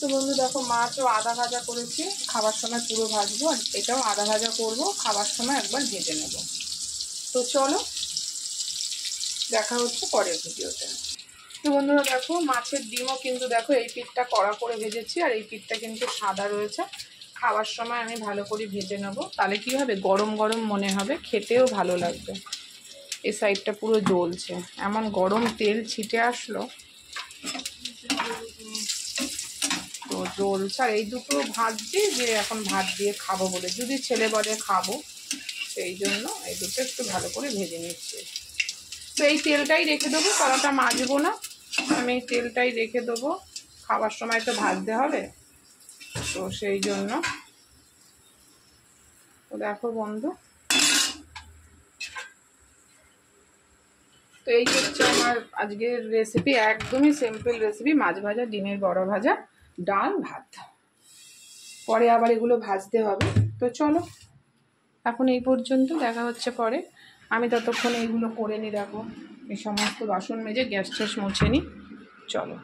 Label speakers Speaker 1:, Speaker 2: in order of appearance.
Speaker 1: তো বন্ধু দেখো মাছও আধা ভাজা করেছি, খাবার সময় পুরো ভাজবো, আর এটাও আধা ভাজা করবো, খাবার সময় একবার ভেজে নেব। তো চলো দেখা হচ্ছে পরের ভিডিওতে। তো বন্ধুরা দেখো মাছের ডিমও কিন্তু দেখো এই পিঠটা কড়া করে ভেজেছি, আর এই পিঠটা কিন্তু সাদা রয়েছে। খাওয়ার সময় আমি ভালো করে ভেজে নেব, তাহলে কি হবে গরম গরম মনে হবে, খেতেও ভালো লাগবে। এই সাইডটা পুরো জ্বলছে, এমন গরম তেল ছিটে আসলো, তো জ্বলছে। আর এই দুটো ভাজছি যে এখন ভাত দিয়ে খাবো বলে, যদি ছেলে বলে খাবো, সেই জন্য এই দুটো একটু ভালো করে ভেজে নিচ্ছি। তো এই তেলটাই রেখে দেবো, কড়াটা মাজবো না, আমি এই তেলটাই রেখে দেবো, খাবার সময় তো ভাজতে হবে, তো সেই জন্য। তো দেখো বন্ধু, তো এই হচ্ছে আমার আজকের রেসিপি, একদমই সিম্পল রেসিপি, মাছ ভাজা, ডিমের বড়া ভাজা, ডাল, ভাত। পরে আবার এগুলো ভাজতে হবে। তো চলো এখন এই পর্যন্ত, দেখা হচ্ছে পরে। আমি ততক্ষণ এইগুলো করে নিই, দেখো এই সমস্ত বাসন মেজে গ্যাস ট্যাস মুছে নিই। চলো।